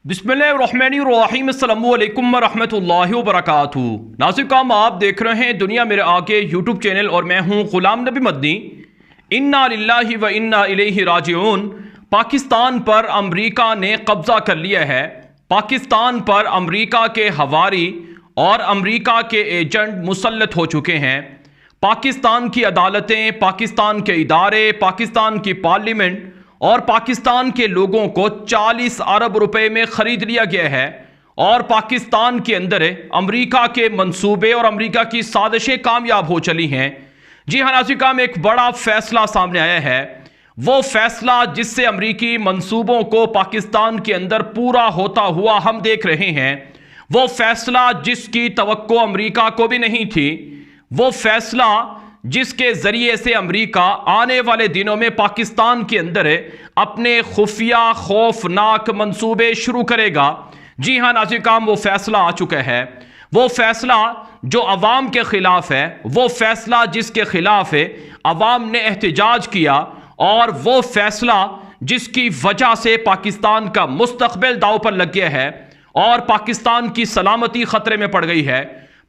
बिस्मिल्लाहिर्रहमानिर्रहीम अस्सलामु अलैकुम वरहमतुल्लाहि वबरकातुहू। नाज़रीन काम आप देख रहे हैं दुनिया मेरे आगे यूट्यूब चैनल और मैं हूं गुलाम नबी मदनी। इन्ना लिल्लाहि व इन्ना इलैहि राजिऊन। पाकिस्तान पर अमरीका ने कब्ज़ा कर लिया है। पाकिस्तान पर अमरीका के हवारी और अमरीका के एजेंट मुसल्लत हो चुके हैं। पाकिस्तान की अदालतें, पाकिस्तान के इदारे, पाकिस्तान की पार्लियामेंट और पाकिस्तान के लोगों को 40 अरब रुपए में खरीद लिया गया है और पाकिस्तान के अंदर अमेरिका के मंसूबे और अमेरिका की साजिशें कामयाब हो चली हैं। जी हाँ नाज़रीन, एक बड़ा फैसला सामने आया है। वो फैसला जिससे अमेरिकी मंसूबों को पाकिस्तान के अंदर पूरा होता हुआ हम देख रहे हैं। वो फैसला जिसकी तवक्को अमेरिका को भी नहीं थी। वो फैसला जिसके जरिए से अमेरिका आने वाले दिनों में पाकिस्तान के अंदर अपने खुफिया खौफनाक मंसूबे शुरू करेगा। जी हाँ नाज़रीन, वो फैसला आ चुका है। वो फैसला जो अवाम के खिलाफ है, वो फैसला जिसके खिलाफ है अवाम ने एहतजाज किया और वो फैसला जिसकी वजह से पाकिस्तान का मुस्तकबिल दांव पर लग गया है और पाकिस्तान की सलामती खतरे में पड़ गई है।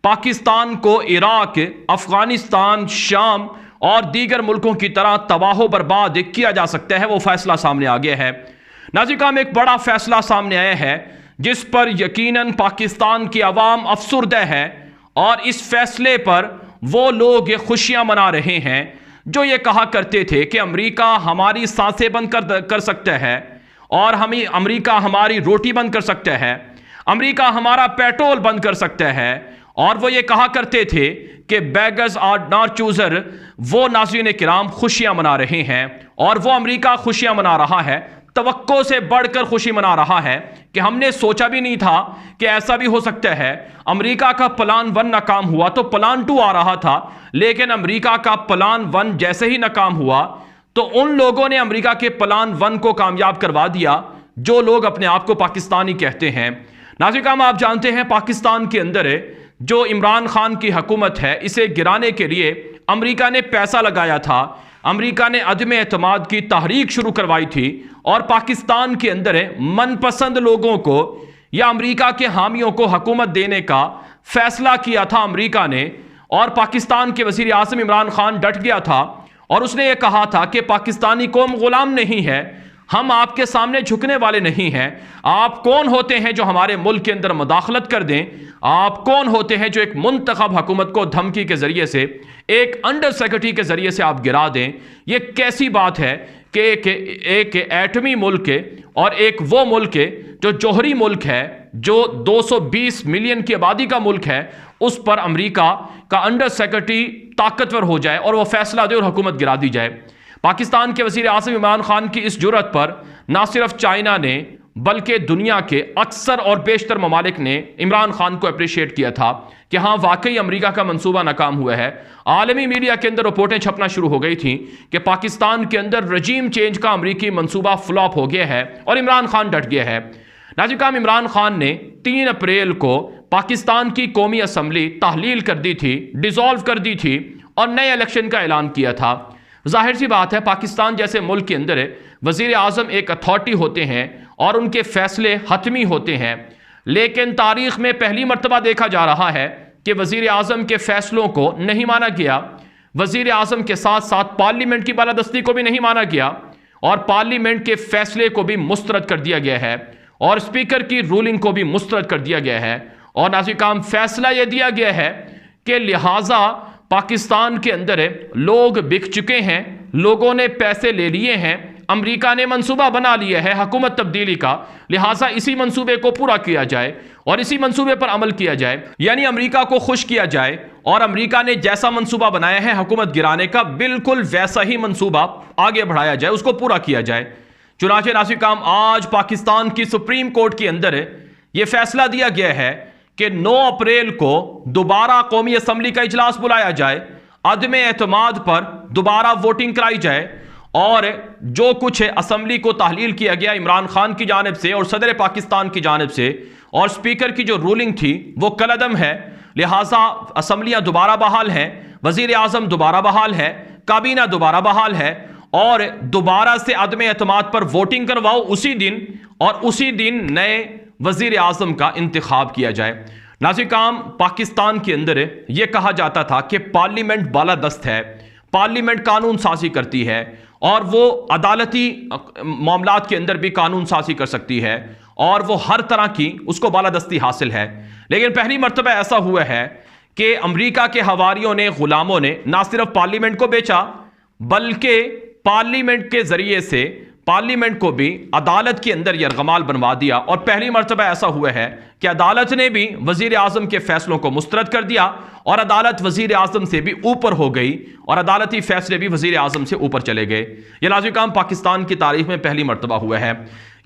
पाकिस्तान को इराक, अफगानिस्तान, शाम और दीगर मुल्कों की तरह तबाह बर्बाद किया जा सकता है। वो फैसला सामने आ गया है। नाज़रीन, एक बड़ा फैसला सामने आया है जिस पर यकीनन पाकिस्तान की आवाम अफसुर्दा है और इस फैसले पर वो लोग ये खुशियां मना रहे हैं जो ये कहा करते थे कि अमेरिका हमारी सांसें बंद कर सकता है और अमेरिका हमारी रोटी बंद कर सकता है, अमेरिका हमारा पेट्रोल बंद कर सकता है। और वो ये कहा करते थे कि बेगर्स आर नॉट चूजर। वो नाज़रीन किराम खुशियां मना रहे हैं और वो अमेरिका खुशियां मना रहा है, तवक्को से बढ़कर खुशी मना रहा है कि हमने सोचा भी नहीं था कि ऐसा भी हो सकता है। अमेरिका का प्लान 1 नाकाम हुआ तो प्लान 2 आ रहा था, लेकिन अमेरिका का प्लान 1 जैसे ही नाकाम हुआ तो उन लोगों ने अमेरिका के प्लान 1 को कामयाब करवा दिया जो लोग अपने आप को पाकिस्तानी कहते हैं। नाज़रीन, आप जानते हैं पाकिस्तान के अंदर जो इमरान खान की हुकूमत है, इसे गिराने के लिए अमेरिका ने पैसा लगाया था। अमेरिका ने अदम एतमाद की तहरीक शुरू करवाई थी और पाकिस्तान के अंदर मनपसंद लोगों को या अमेरिका के हामियों को हुकूमत देने का फैसला किया था अमेरिका ने। और पाकिस्तान के वज़ीर आज़म इमरान खान डट गया था और उसने ये कहा था कि पाकिस्तानी कौम गुलाम नहीं है, हम आपके सामने झुकने वाले नहीं हैं। आप कौन होते हैं जो हमारे मुल्क के अंदर मुदाखलत कर दें? आप कौन होते हैं जो एक मुंतखब हुकूमत को धमकी के जरिए से, एक अंडर सेक्रेटरी के जरिए से आप गिरा दें? ये कैसी बात है कि एक एटमी मुल्क है और एक वो मुल्क है जो जौहरी मुल्क है, जो 220 मिलियन की आबादी का मुल्क है, उस पर अमेरिका का अंडर सेक्रेटरी ताकतवर हो जाए और वह फैसला दे और हुकूमत गिरा दी जाए। पाकिस्तान के वज़ीर आज़म इमरान खान की इस जुर्रत पर ना सिर्फ चाइना ने बल्कि दुनिया के अक्सर और बेशतर ममालिक ने इमरान खान को अप्रिशिएट किया था कि हाँ वाकई अमेरिका का मंसूबा नाकाम हुआ है। आलमी मीडिया के अंदर रिपोर्टें छपना शुरू हो गई थी कि पाकिस्तान के अंदर रजीम चेंज का अमेरिकी मंसूबा फ्लॉप हो गया है और इमरान खान डट गया है। नाज़रीन, इमरान खान ने 3 अप्रैल को पाकिस्तान की कौमी असम्बली तहलील कर दी थी, डिसॉल्व कर दी थी और नए इलेक्शन का ऐलान किया था। जाहिर सी बात है पाकिस्तान जैसे मुल्क के अंदर वज़ीर आज़म एक अथॉरिटी होते हैं और उनके फैसले हतमी होते हैं, लेकिन तारीख़ में पहली मर्तबा देखा जा रहा है कि वज़ीर आज़म के फैसलों को नहीं माना गया। वज़ीर आज़म के साथ साथ पार्लियामेंट की बालादस्ती को भी नहीं माना गया और पार्लियामेंट के फैसले को भी मुस्तरद कर दिया गया है और स्पीकर की रूलिंग को भी मुस्तरद कर दिया गया है। और नाज़रीन, फैसला यह दिया गया है कि लिहाजा पाकिस्तान के अंदर लोग बिक चुके हैं, लोगों ने पैसे ले लिए हैं, अमेरिका ने मंसूबा बना लिया है हुकूमत तब्दीली का, लिहाजा इसी मंसूबे को पूरा किया जाए और इसी मंसूबे पर अमल किया जाए, यानी अमेरिका को खुश किया जाए और अमेरिका ने जैसा मंसूबा बनाया है हुकूमत गिराने का, बिल्कुल वैसा ही मंसूबा आगे बढ़ाया जाए, उसको पूरा किया जाए। चुनाचे नाज़रीन, आज पाकिस्तान की सुप्रीम कोर्ट के अंदर यह फैसला दिया गया है कि 9 अप्रैल को दोबारा कौमी असम्बली का इजलास बुलाया जाए, अदम एतमाद पर दोबारा वोटिंग कराई जाए और जो कुछ असम्बली को तहलील किया गया इमरान खान की जानिब से और सदर पाकिस्तान की जानिब से और स्पीकर की जो रूलिंग थी वो कलअदम है। लिहाजा असम्बलियाँ दोबारा बहाल हैं, वज़ीर आज़म दोबारा बहाल है, काबीना दोबारा बहाल है और दोबारा से अदम एतमाद पर वोटिंग करवाओ उसी दिन और उसी दिन नए वजीर आजम का इंतखाब किया जाए। नाज़रीन काम, पाकिस्तान के अंदर यह कहा जाता था कि पार्लियामेंट बालादस्त है, पार्लियामेंट कानून साजी करती है और वो अदालती मामलात के अंदर भी कानून साजी कर सकती है और वो हर तरह की उसको बालादस्ती हासिल है। लेकिन पहली मर्तबा ऐसा हुआ है कि अमेरिका के हवारियों ने, गुलामों ने ना सिर्फ पार्लियामेंट को बेचा बल्कि पार्लियामेंट के जरिए से पार्लियामेंट को भी अदालत के अंदर यरगमाल बनवा दिया। और पहली मर्तबा ऐसा हुआ है कि अदालत ने भी वजीर आजम के फैसलों को मुस्तरद कर दिया और अदालत वजीर आजम से भी ऊपर हो गई और अदालती फैसले भी वजीर आजम से ऊपर चले गए। यह नाज़रीन काम पाकिस्तान की तारीख में पहली मर्तबा हुआ है।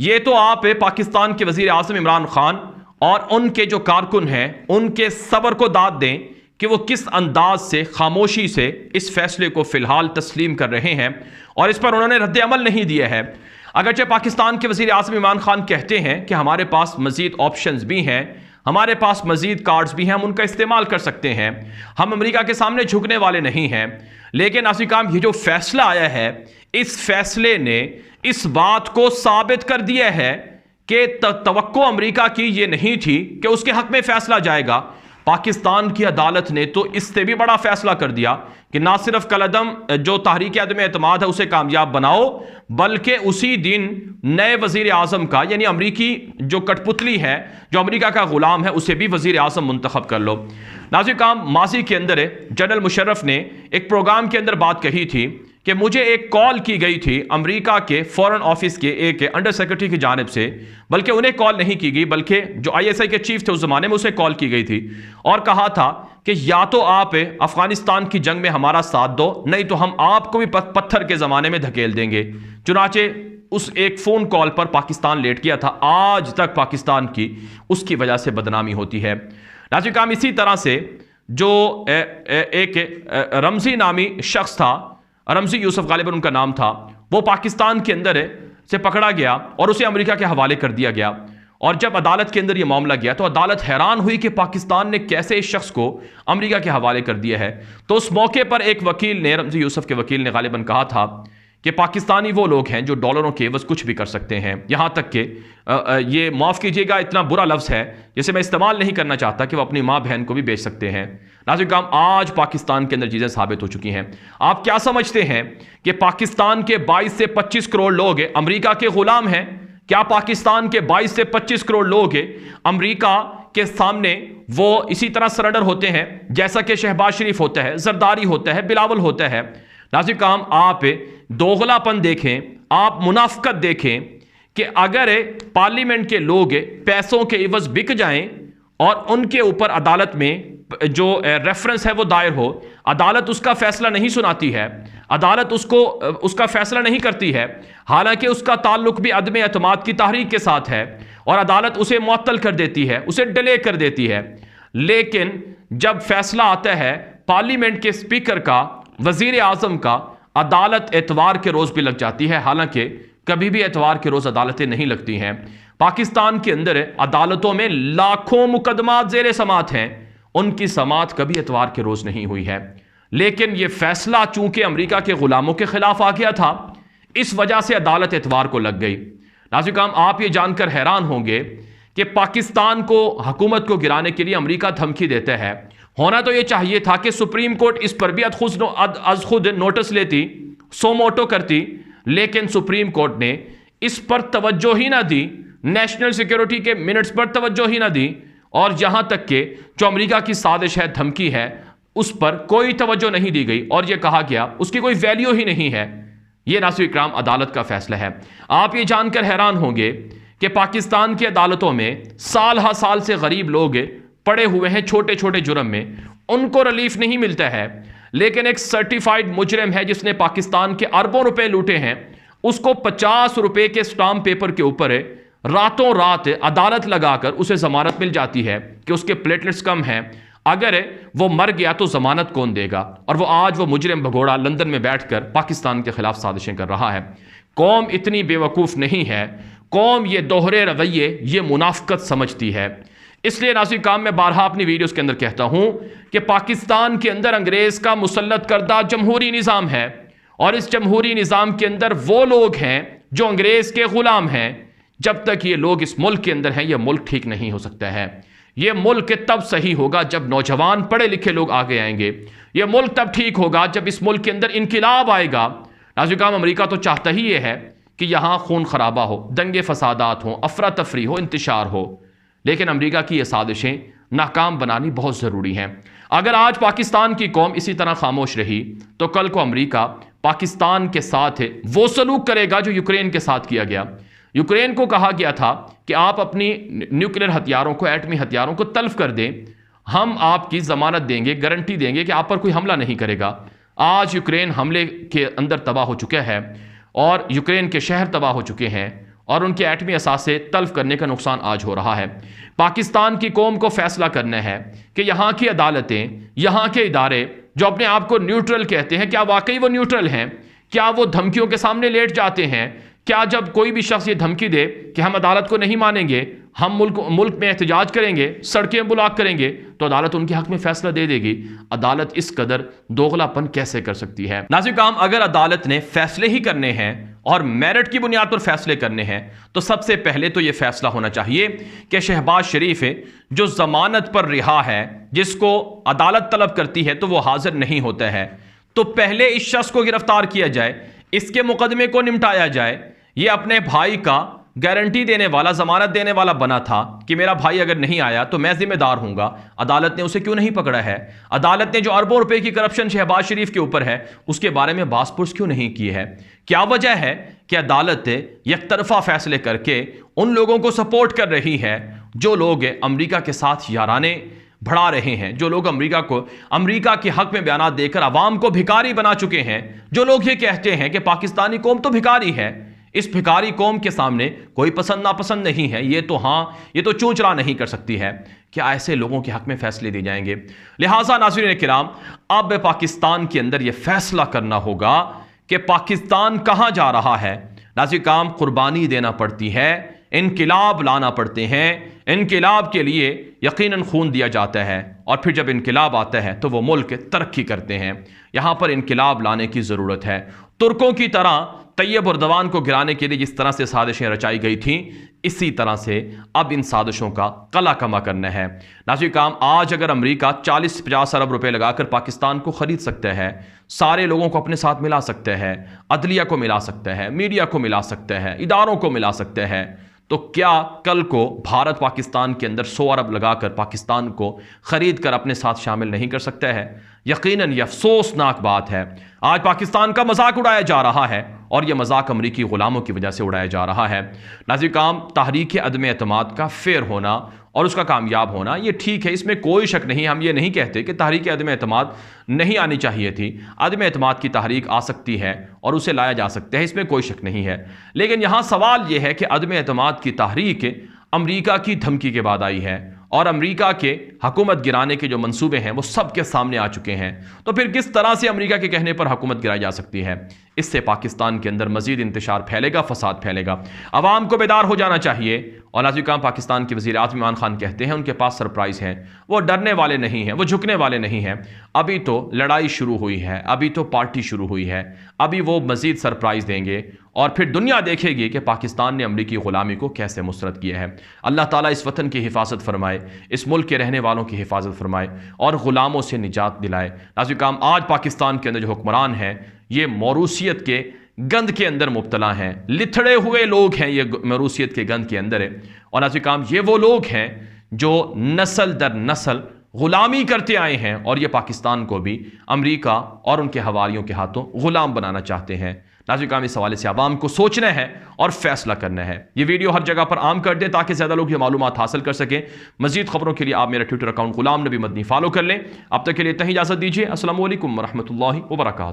ये तो आप पाकिस्तान के वजीर आजम इमरान खान और उनके जो कारकुन हैं उनके सब्र को दाद दें कि वो किस अंदाज से, खामोशी से इस फैसले को फिलहाल तस्लीम कर रहे हैं और इस पर उन्होंने रद्द अमल नहीं दिया है। अगरचे पाकिस्तान के वज़ीर आज़म इमरान खान कहते हैं कि हमारे पास मज़ीद ऑप्शंस भी हैं, हमारे पास मज़ीद कार्ड्स भी हैं, हम उनका इस्तेमाल कर सकते हैं, हम अमेरिका के सामने झुकने वाले नहीं हैं। लेकिन नाज़रीन काम, ये जो फैसला आया है, इस फैसले ने इस बात को साबित कर दिया है कि तवक्को अमेरिका की ये नहीं थी कि उसके हक में फैसला जाएगा। पाकिस्तान की अदालत ने तो इससे भी बड़ा फैसला कर दिया कि ना सिर्फ कलअदम जो तहरीक अदम एतमाद है उसे कामयाब बनाओ, बल्कि उसी दिन नए वजीर आजम का, यानी अमरीकी जो कठपुतली है, जो अमेरिका का गुलाम है, उसे भी वजीर आजम मुंतखब कर लो। नाज़रीन काम, माजी के अंदर जनरल मुशर्रफ ने एक प्रोग्राम के अंदर बात कही थी कि मुझे एक कॉल की गई थी अमेरिका के फॉरेन ऑफिस के एक अंडर सेक्रेटरी की जानिब से, बल्कि उन्हें कॉल नहीं की गई बल्कि जो ISI के चीफ थे उस जमाने में उसे कॉल की गई थी और कहा था कि या तो आप अफगानिस्तान की जंग में हमारा साथ दो, नहीं तो हम आपको भी पत्थर के जमाने में धकेल देंगे। चुनाचे उस एक फोन कॉल पर पाकिस्तान लेट गया था। आज तक पाकिस्तान की उसकी वजह से बदनामी होती है। नाज़रीन काम, इसी तरह से जो एक रमजी नामी शख्स था, रमजी यूसुफ गालिबन उनका नाम था, वो पाकिस्तान के अंदर से पकड़ा गया और उसे अमेरिका के हवाले कर दिया गया। और जब अदालत के अंदर ये मामला गया तो अदालत हैरान हुई कि पाकिस्तान ने कैसे इस शख्स को अमेरिका के हवाले कर दिया है। तो उस मौके पर एक वकील ने, रमजी यूसुफ के वकील ने गालिबन कहा था कि पाकिस्तानी वो लोग हैं जो डॉलरों के एवज कुछ भी कर सकते हैं, यहाँ तक कि ये माफ़ कीजिएगा इतना बुरा लफ्ज़ है जिसे मैं इस्तेमाल नहीं करना चाहता कि वो अपनी माँ बहन को भी बेच सकते हैं। नाज़रीन काम, आज पाकिस्तान के अंदर चीज़ें साबित हो चुकी हैं। आप क्या समझते हैं कि पाकिस्तान के 22 से 25 करोड़ लोग अमेरिका के गुलाम हैं? क्या पाकिस्तान के 22 से 25 करोड़ लोग अमेरिका के सामने वो इसी तरह सरेंडर होते हैं जैसा कि शहबाज शरीफ होता है, जरदारी होता है, बिलावल होता है? नाज़रीन काम, आप दोगलापन देखें, आप मुनाफकत देखें कि अगर पार्लियामेंट के लोग पैसों के एवज बिक जाएं और उनके ऊपर अदालत में जो रेफरेंस है वो दायर हो, अदालत उसका फैसला नहीं सुनाती है, अदालत उसका फैसला नहीं करती है, हालांकि उसका ताल्लुक भी अदम एतमाद की तहरीक के साथ है और अदालत उसे मुअत्तल कर देती है, उसे डिले कर देती है। लेकिन जब फैसला आता है पार्लियामेंट के स्पीकर का, वजीर आजम का, अदालत एतवार के रोज भी लग जाती है। हालांकि कभी भी एतवार के रोज अदालतें नहीं लगती हैं। पाकिस्तान के अंदर अदालतों में लाखों मुकदमात ज़ेरे समात हैं, उनकी समात कभी एतवार के रोज नहीं हुई है। लेकिन यह फैसला चूंकि अमेरिका के गुलामों के खिलाफ आ गया था, इस वजह से अदालत एतवार को लग गई। नाज़रीन काम, आप ये जानकर हैरान होंगे कि पाकिस्तान को, हुकूमत को गिराने के लिए अमेरिका धमकी देता है। होना तो यह चाहिए था कि सुप्रीम कोर्ट इस पर भी अज खुद नोटिस लेती, सो मोटो करती, लेकिन सुप्रीम कोर्ट ने इस पर तवज्जो ही ना दी, नेशनल सिक्योरिटी के मिनट्स पर तवज्जो ही ना दी और यहां तक कि जो अमेरिका की साजिश है, धमकी है, उस पर कोई तवज्जो नहीं दी गई और यह कहा गया उसकी कोई वैल्यू ही नहीं है। यह नाज़रीन इकराम अदालत का फैसला है। आप ये जानकर हैरान होंगे कि पाकिस्तान की अदालतों में साल हा साल से गरीब लोग पड़े हुए हैं छोटे छोटे जुर्म में, उनको रिलीफ नहीं मिलता है। लेकिन एक सर्टिफाइड मुजरिम है जिसने पाकिस्तान के अरबों रुपए लूटे हैं, उसको 50 रुपए के स्टाम्प पेपर के ऊपर रातों रात अदालत लगाकर उसे जमानत मिल जाती है कि उसके प्लेटलेट्स कम हैं, अगर वो मर गया तो जमानत कौन देगा। और वो आज वो मुजरिम भगोड़ा लंदन में बैठकर पाकिस्तान के खिलाफ साजिशें कर रहा है। कौम इतनी बेवकूफ़ नहीं है, कौम ये दोहरे रवैये, ये मुनाफकत समझती है। इसलिए नाज़रीन काम, मैं बारहा अपनी वीडियोस के अंदर कहता हूं कि पाकिस्तान के अंदर अंग्रेज का मुसल्लत करदा जमहूरी निज़ाम है और इस जमहूरी निज़ाम के अंदर वो लोग हैं जो अंग्रेज के गुलाम हैं, जब तक ये लोग इस मुल्क के अंदर हैं, ये मुल्क ठीक नहीं हो सकता है। ये मुल्क तब सही होगा जब नौजवान पढ़े लिखे लोग आगे आएंगे। ये मुल्क तब ठीक होगा जब इस मुल्क के अंदर इनकिलाब आएगा। नाज़रीन, अमेरिका तो चाहता ही ये है कि यहाँ खून खराबा हो, दंगे फसादात हो, अफरा तफरी हो, इंतशार हो। लेकिन अमेरिका की ये साजिशें नाकाम बनानी बहुत ज़रूरी हैं। अगर आज पाकिस्तान की कौम इसी तरह खामोश रही तो कल को अमेरिका पाकिस्तान के साथ वो सलूक करेगा जो यूक्रेन के साथ किया गया। यूक्रेन को कहा गया था कि आप अपनी न्यूक्लियर हथियारों को, एटमी हथियारों को तल्फ कर दें, हम आपकी ज़मानत देंगे, गारंटी देंगे कि आप पर कोई हमला नहीं करेगा। आज यूक्रेन हमले के अंदर तबाह हो चुका है और यूक्रेन के शहर तबाह हो चुके हैं और उनके एटमी असासे तल्फ करने का नुकसान आज हो रहा है। पाकिस्तान की कौम को फैसला करना है कि यहाँ की अदालतें, यहाँ के इदारे जो अपने आप को न्यूट्रल कहते हैं, क्या वाकई वो न्यूट्रल हैं? क्या वो धमकियों के सामने लेट जाते हैं? क्या जब कोई भी शख्स ये धमकी दे कि हम अदालत को नहीं मानेंगे, हम मुल्क में एहतजाज करेंगे, सड़कें ब्लॉक करेंगे, तो अदालत उनके हक में फैसला दे देगी? अदालत इस कदर दोगलापन कैसे कर सकती है? नाज़रीन, अगर अदालत ने फैसले ही करने हैं और मेरिट की बुनियाद पर फैसले करने हैं तो सबसे पहले तो यह फैसला होना चाहिए कि शहबाज शरीफ जो जमानत पर रिहा है, जिसको अदालत तलब करती है तो वो हाजिर नहीं होता है, तो पहले इस शख्स को गिरफ्तार किया जाए, इसके मुकदमे को निपटाया जाए। ये अपने भाई का गारंटी देने वाला, जमानत देने वाला बना था कि मेरा भाई अगर नहीं आया तो मैं जिम्मेदार हूंगा। अदालत ने उसे क्यों नहीं पकड़ा है? अदालत ने जो अरबों रुपए की करप्शन शहबाज शरीफ के ऊपर है उसके बारे में बासपुर्स क्यों नहीं की है? क्या वजह है कि अदालत एकतरफा फैसले करके उन लोगों को सपोर्ट कर रही है जो लोग अमेरिका के साथ याराने बढ़ा रहे हैं, जो लोग अमेरिका के हक में बयान देकर अवाम को भिखारी बना चुके हैं, जो लोग ये कहते हैं कि पाकिस्तानी कौम तो भिखारी है। इस भिखारी कौम के सामने कोई पसंद नापसंद नहीं है, ये तो चूंचरा नहीं कर सकती है। क्या ऐसे लोगों के हक में फैसले दिए जाएंगे? लिहाजा नाज़रीन किराम, अब पाकिस्तान के अंदर यह फैसला करना होगा कि पाकिस्तान कहां जा रहा है। नाज़रीन, काम कुर्बानी देना पड़ती है, इनकिलाब लाना पड़ते हैं। इनकिलाब के लिए यकीनन खून दिया जाता है और फिर जब इनकिलाब आता है तो वो मुल्क तरक्की करते हैं। यहाँ पर इनकिलाब लाने की ज़रूरत है। तुर्कों की तरह तैयब अर्दवान को गिराने के लिए जिस तरह से साजिशें रचाई गई थीं, इसी तरह से अब इन साजिशों का कला कमा करना है। नाज़रीन काम, आज अगर अमेरिका 40-50 अरब रुपए लगाकर पाकिस्तान को ख़रीद सकता है, सारे लोगों को अपने साथ मिला सकता है, अदलिया को मिला सकता है, मीडिया को मिला सकता है, इदारों को मिला सकता है, तो क्या कल को भारत पाकिस्तान के अंदर 100 अरब लगाकर पाकिस्तान को ख़रीद कर अपने साथ शामिल नहीं कर सकता है? यकीनन ये अफसोसनाक बात है। आज पाकिस्तान का मजाक उड़ाया जा रहा है और यह मजाक अमरीकी ग़ुलामों की वजह से उड़ाया जा रहा है। नाज़रीन काम, तहरीक अदम एतमाद का फेर होना और उसका कामयाब होना ये ठीक है, इसमें कोई शक नहीं। हम ये नहीं कहते कि तहरीक अदम एतमाद नहीं आनी चाहिए थी। अदम एतमाद की तहरीक आ सकती है और उसे लाया जा सकता है, इसमें कोई शक नहीं है। लेकिन यहाँ सवाल यह है कि अदम एतमाद की तहरीक अमरीका की धमकी के बाद आई है और अमरीका के हुकूमत गिराने के जो मंसूबे हैं वो सबके सामने आ चुके हैं। तो फिर किस तरह से अमरीका के कहने पर हुकूमत गिराई जा सकती है? इससे पाकिस्तान के अंदर मजीद इंतशार फैलेगा, फसाद फैलेगा। अवाम को बेदार हो जाना चाहिए। और नाज़रीन काम, पाकिस्तान के वज़ीर आज़म इमरान खान कहते हैं उनके पास सरप्राइज़ हैं, वो डरने वाले नहीं हैं, वो झुकने वाले नहीं हैं। अभी तो लड़ाई शुरू हुई है, अभी तो पार्टी शुरू हुई है, अभी वो मजीद सरप्राइज़ देंगे और फिर दुनिया देखेगी कि पाकिस्तान ने अमरीकी ग़ुलामी को कैसे मुस्तरद किया है। अल्लाह ताला इस वतन की हिफाजत फरमाए, इस मुल्क के रहने वालों की हिफाजत फरमाए और ग़ुलामों से निजात दिलाए। नाज़रीन काम, आज पाकिस्तान के अंदर जो हुक्मरान हैं ये मौरूसियत के गंद के अंदर मुब्तला हैं, लिथड़े हुए लोग हैं ये मौरूसियत के गंद के अंदर है। और नाज़रीन काम, ये वो लोग हैं जो नस्ल दर नस्ल ग़ुलामी करते आए हैं और ये पाकिस्तान को भी अमरीका और उनके हवारियों के हाथों ग़ुलाम बनाना चाहते हैं। नाज़रीन काम, इस हवाले से आवाम को सोचना है और फैसला करना है। ये वीडियो हर जगह पर आम कर दें ताकि ज़्यादा लोग ये मालूमात हासिल कर सकें। मज़ीद खबरों के लिए आप मेरा ट्विटर अकाउंट ग़ुलाम नबी मदनी फॉलो कर लें। अब तक के लिए इतना ही इजाज़त दीजिए। अस्सलामु अलैकुम व रहमतुल्लाहि व बरकातुहू।